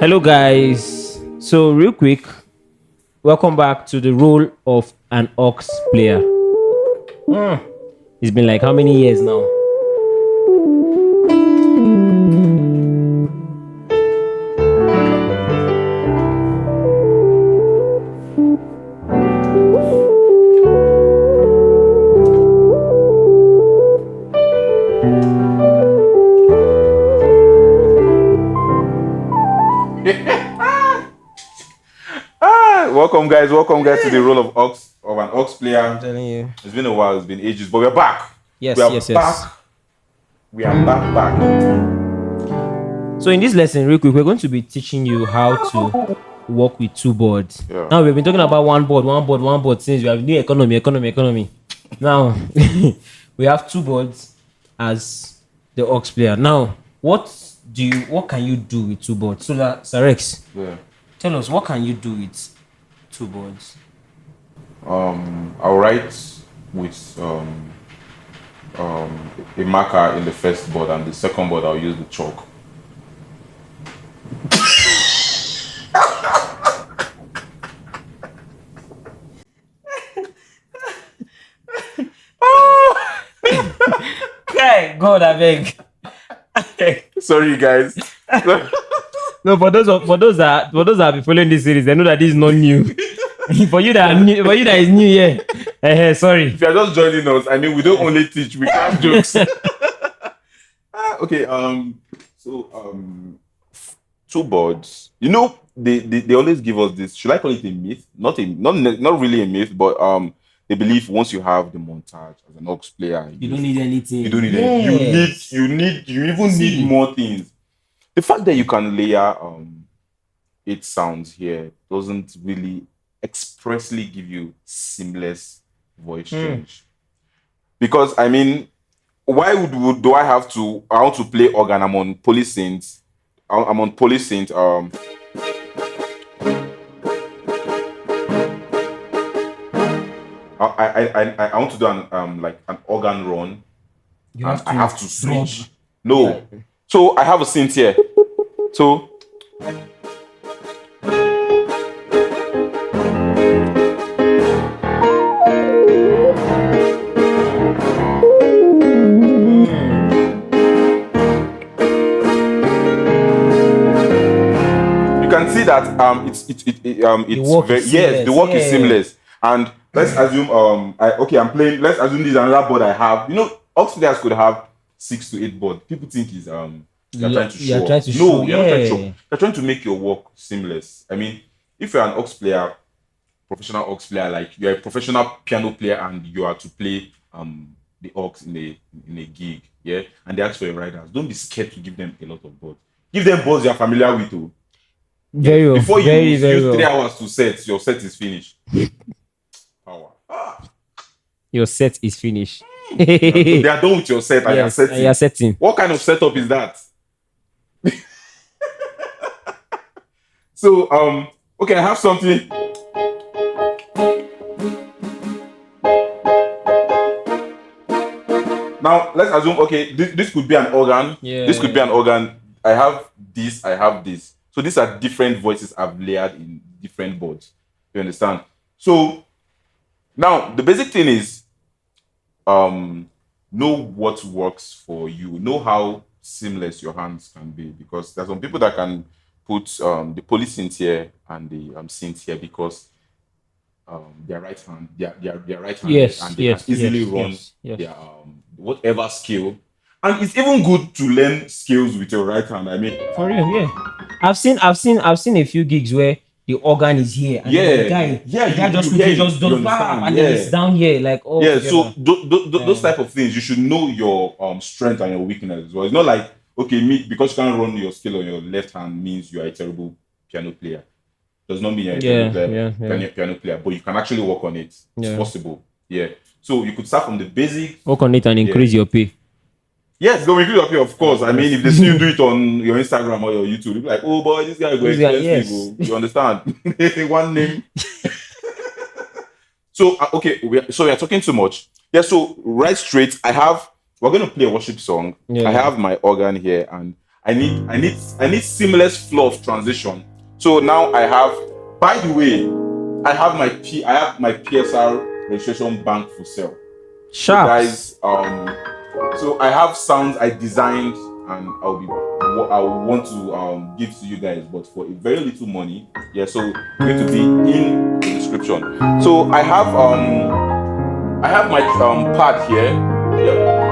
Hello, guys. So, real quick, welcome back to the role of an aux player. It's been like how many years now? Welcome guys to the role of an aux player. I'm telling you. It's been a while, it's been ages, but we're back. Yes, we are yes, back. yes. We are back. So, in this lesson, real quick, we're going to be teaching you how to work with two boards. Yeah. Now, we've been talking about one board since we have new economy. Now, we have two boards as the aux player. Now, what can you do with two boards? So, Sarex, Yeah. tell us, what can you do with two boards? I'll write with a marker in the first board, and the second board I'll use the chalk. Okay, God, I beg. Sorry guys. No, for those that have been following this series, they know that this is not new. for you that is new, yeah. Sorry. If you're just joining us, I mean we don't only teach, we have jokes. Okay, two boards. You know, they always give us this. Should I call it a myth? Not really a myth, but they believe once you have the montage as an aux player, You don't need anything. you don't need anything. You even need more things. The fact that you can layer 8 sounds here doesn't really expressly give you seamless voice change. Because I mean, why do I want to play organ? I'm on polysynth. I'm on polysynth. I want to do an organ run. I have to switch. No. So I have a synth here. So you can see that the work is seamless. And let's assume I'm playing. Let's assume this is another board I have. You know, aux players could have 6 to 8 boards. People think is you're trying to show. No, you're not trying to show. You're trying to make your work seamless. I mean, if you're an aux player, professional aux player, like you're a professional piano player and you are to play the aux in a gig, yeah, and they ask for your riders, don't be scared to give them a lot of boards. Give them boards you're familiar with. Oh. Very well. Before you use well. 3 hours to set, your set is finished. Power. Your set is finished. They are done with your set and Yes, you're you're setting. What kind of setup is that? So, okay, I have something. Now, let's assume, okay, this could be an organ. Yeah. This could be an organ. I have this. So these are different voices I've layered in different boards. You understand? So, now, the basic thing is, know what works for you. Know how seamless your hands can be, because there's some people that can put the polysynth here and the synth here because their right hand, their right hand, and they can easily run their whatever skill. And it's even good to learn skills with your right hand. I mean, For real, yeah. I've seen a few gigs where the organ is here and the guy just does bam, and then it's down here like so those type of things, you should know your strength and your weakness as well. It's not like, okay, because you can't run your skill on your left hand means you are a terrible piano player. Does not mean you're a terrible piano player, but you can actually work on it. It's possible. Yeah. So you could start from the basic. Work on it and increase your pay. Yes, go increase your pay, of course. I mean, if they see you do it on your Instagram or your YouTube, they'll be like, oh boy, this guy is going expensive. You understand? One name. So, we are talking too much. Yeah, so right straight, we're going to play a worship song. Yeah. I have my organ here and I need seamless flow of transition. So now I have, by the way, I have my PSR registration bank for sale. So guys, so I have sounds I designed and I want to give to you guys, but for a very little money. Yeah, so it's going to be in the description. So I have my pad here. Yep.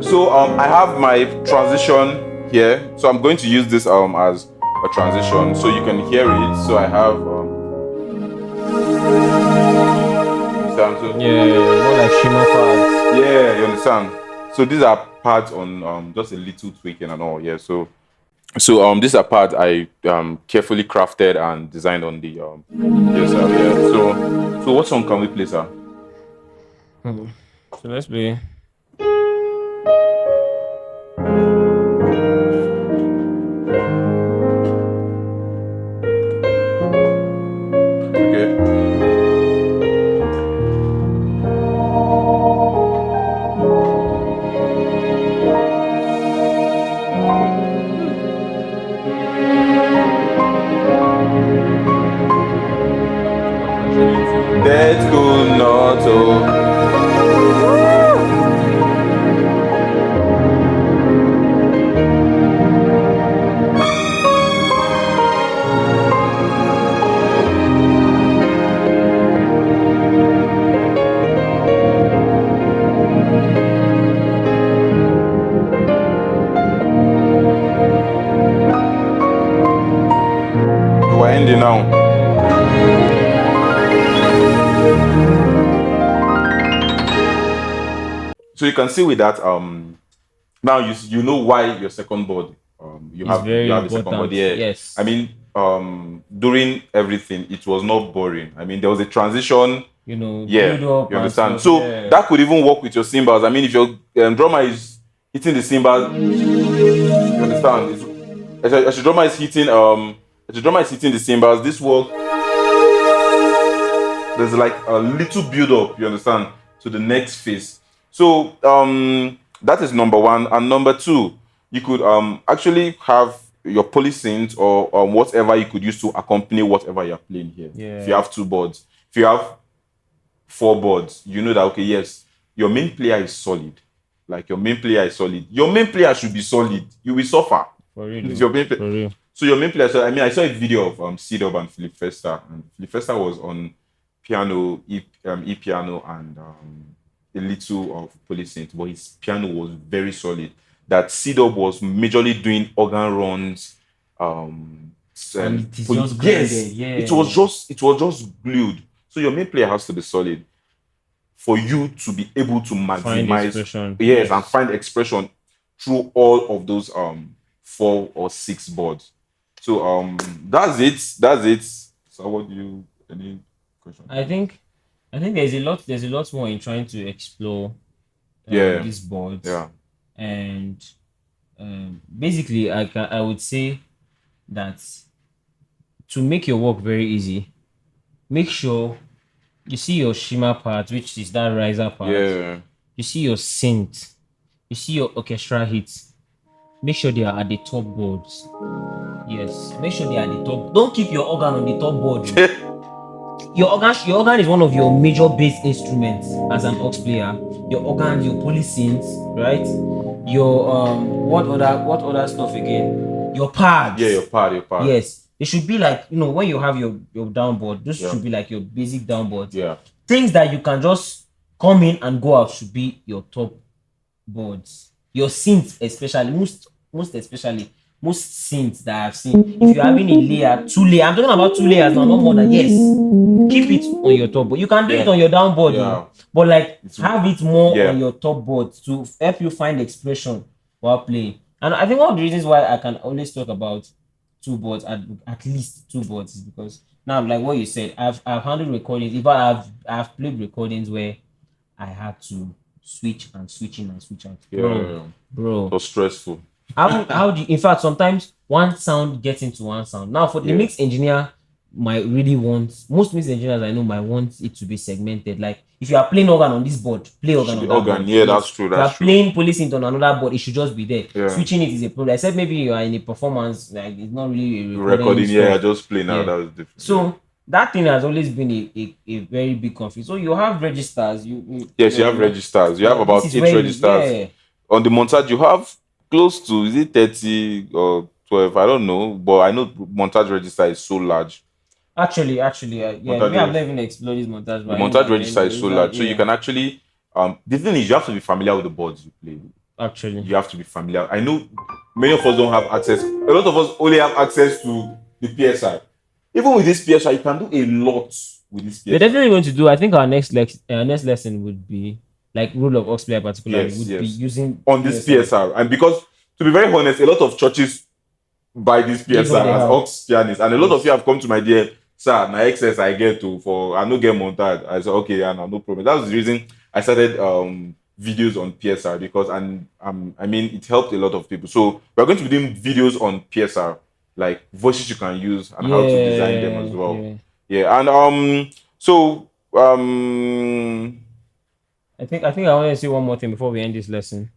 So I have my transition here. So I'm going to use this as a transition so you can hear it. So I have more like shimmer pads. Yeah, you understand. So these are pads on just a little tweaking and all. Yeah. So these are pads I carefully crafted and designed on the PSR. Yeah. So what song can we play, sir? So let's play. Let's go not we're ending now. So you can see with that now you know why your second board you have a second board. Yeah. Yes. I mean during everything it was not boring. I mean there was a transition. You know. Yeah. You understand. So that could even work with your cymbals. I mean if your drummer is hitting the cymbals, you understand. As your drummer is hitting the cymbals, this work there's like a little build up. You understand, to the next phase. So that is number one. And number two, you could actually have your polysynth or whatever you could use to accompany whatever you're playing here. Yeah. If you have 2 boards, if you have 4 boards, you know that okay, yes, your main player is solid. Like your main player is solid. Your main player should be solid. You will suffer. For real. Your main For real. So your main player. So I mean, I saw a video of C-Dub and Philip Festa, and Philip Festa was on piano, E piano, and a little of polysynth, but his piano was very solid. That C-Dub was majorly doing organ runs. And it is just it was just glued. So your main player has to be solid for you to be able to maximize yes, and find expression through all of those 4 or 6 boards. So that's it. So what do you any question? I think there's a lot more in trying to explore these boards. Yeah. And basically I would say that to make your work very easy, make sure you see your shimmer part, which is that riser part. Yeah. You see your synth, you see your orchestra hits. Make sure they are at the top boards. Yes, make sure they are at the top. Don't keep your organ on the top board. Your organ is one of your major bass instruments as an aux player. Your organ, your polysynths, right? Your what other stuff again? Your pads. Yeah, your pad. Yes, it should be like, when you have your downboard, this should be like your basic downboard. Yeah. Things that you can just come in and go out should be your top boards. your synths, especially most especially most synths that I've seen, if you're having a layer, 2 layer, I'm talking about 2 layers now, not more than, yes, keep it on your top board. You can do it on your down board, Yeah. but like It's, have it more yeah. on your top board to help you find expression while playing. And I think one of the reasons why I can always talk about two boards, at least two boards, is because now, like what you said, I've handled recordings. If I've played recordings where I had to switch and switch in and switch out. Yeah. Bro. It was stressful. How do you, in fact, sometimes one sound gets into one sound. Now, for the mix engineer, might really want, most mix engineers I know might want it to be segmented. Like if you are playing organ on this board, play organ on that organ. board. Yeah, that's true. If you are playing polysynth on another board, it should just be there. Yeah. Switching it is a problem. Except maybe you are in a performance, like it's not really a recording. Yeah, just play now. Yeah. That was different. So that thing has always been a very big conflict. So you have registers. Yes, you have registers. You have about 8 registers. On the montage, you have close to, is it 30 or 12? I don't know, but I know montage register is so large. Actually, yeah, maybe I've never even explored this montage. The montage register is so large, so you can actually. The thing is, you have to be familiar with the boards you play. Actually, you have to be familiar. I know many of us don't have access. A lot of us only have access to the PSI. Even with this PSI, you can do a lot with this PSI. We're definitely going to do. I think our next lesson would be like rule of aux player particularly would be using on this PSR. And because, to be very honest, a lot of churches buy this PSR as aux pianist, and a lot of you have come to my dear sir, my excess I get to for I no get montage. I said okay, yeah, no problem. That was the reason I started videos on PSR, because I mean it helped a lot of people. So we're going to be doing videos on PSR, like voices you can use and how to design them as well. Yeah, and so I think I want to say one more thing before we end this lesson.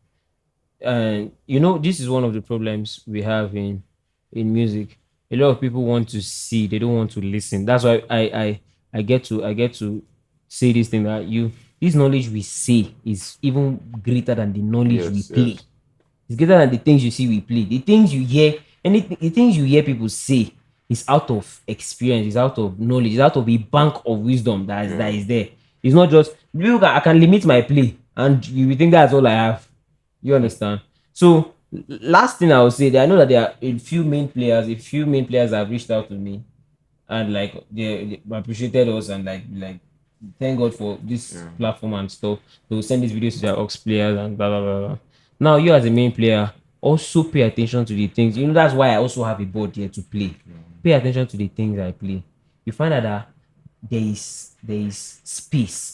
And this is one of the problems we have in music. A lot of people want to see, they don't want to listen. That's why I get to say this thing, that this knowledge we say is even greater than the knowledge we play. Yes. It's greater than the things you see we play. The things you hear, the things you hear people say is out of experience, is out of knowledge, is out of a bank of wisdom that is there. It's not just I can limit my play and you will think that's all I have. You understand? So last thing I will say, that I know that there are a few main players have reached out to me and like they appreciated us and like thank God for this platform and stuff. They will send these videos to their aux players and blah blah blah blah. Now you as a main player also pay attention to the things. That's why I also have a board here to play. Pay attention to the things I play. You find out that there is space.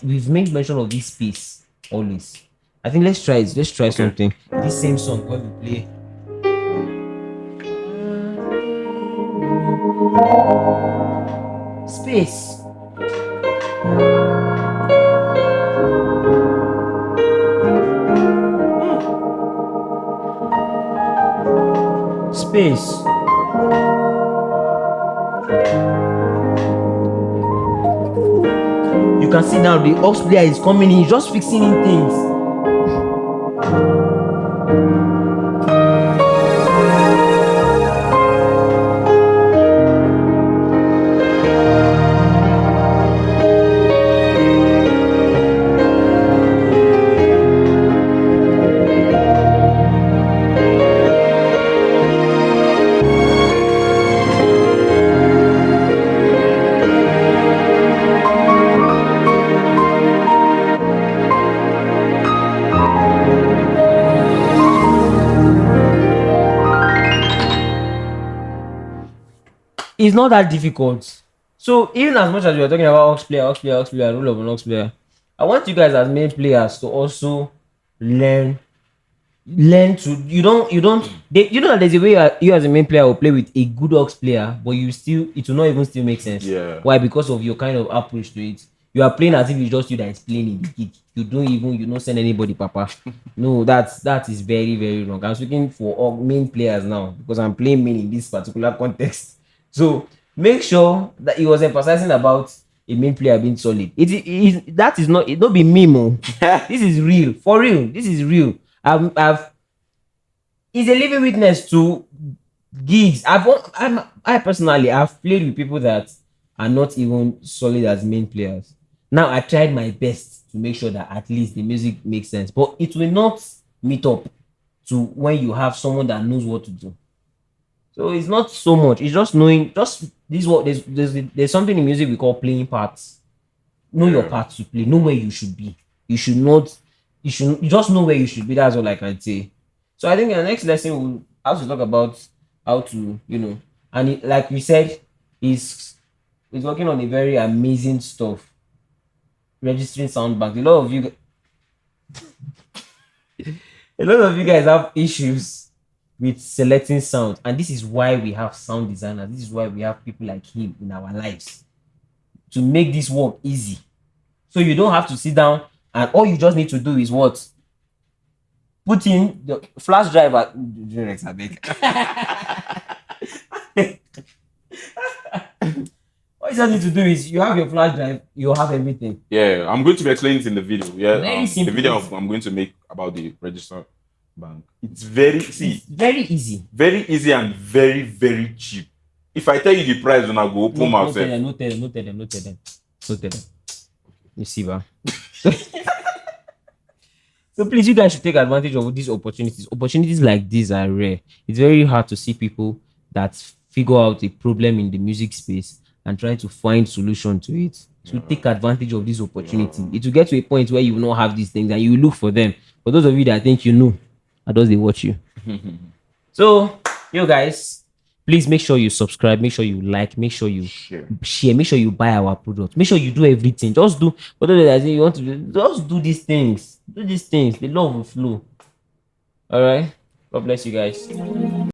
We've made mention of this space always. I think let's try it. Let's try something. This same song, what we play. Space. Space. You can see now the aux player is coming in, just fixing in things. It's not that difficult. So even as much as we are talking about aux player, rule of an aux player, I want you guys as main players to also learn to you know that there's a way you as a main player will play with a good aux player, but it will not even still make sense. Why? Because of your kind of approach to it. You are playing as if it's just you that is playing in the gig. You don't send anybody, papa. No, that is very, very wrong. I'm speaking for all main players now because I'm playing main in this particular context. So make sure that he was emphasizing about a main player being solid. That is not, it don't be meme. This is real. For real. This is real. It's a living witness to gigs. I personally have played with people that are not even solid as main players. Now I tried my best to make sure that at least the music makes sense, but it will not meet up to when you have someone that knows what to do. So it's not so much. It's just knowing. Just this what there's something in music we call playing parts. Know your part to play. Know where you should be. You should not. You just know where you should be. That's all I can say. So I think in the next lesson we'll have to talk about how to and like we said, he's working on a very amazing stuff. Registering sound bank. A lot of you guys have issues with selecting sound, and this is why we have sound designers. This is why we have people like him in our lives to make this work easy. So you don't have to sit down, and all you just need to do is what? Put in the flash drive at all you just need to do is you have your flash drive, you have everything. Yeah, I'm going to be explaining it in the video. Yeah, Very simple. The video I'm going to make about the register bank. It's very very easy. Very easy and very, very cheap. If I tell you the price when I go open myself. No tell them. You see, ba? So please, you guys should take advantage of these opportunities. Opportunities like these are rare. It's very hard to see people that figure out a problem in the music space and try to find solution to it. So take advantage of this opportunity. It will get to a point where you will not have these things and you will look for them. For those of you that think you know, I those they watch you. So, you guys, please make sure you subscribe, make sure you like, make sure you share, make sure you buy our product, make sure you do everything. Just do whatever that you want to do. Just do these things. Do these things. The love will flow. All right. God bless you guys.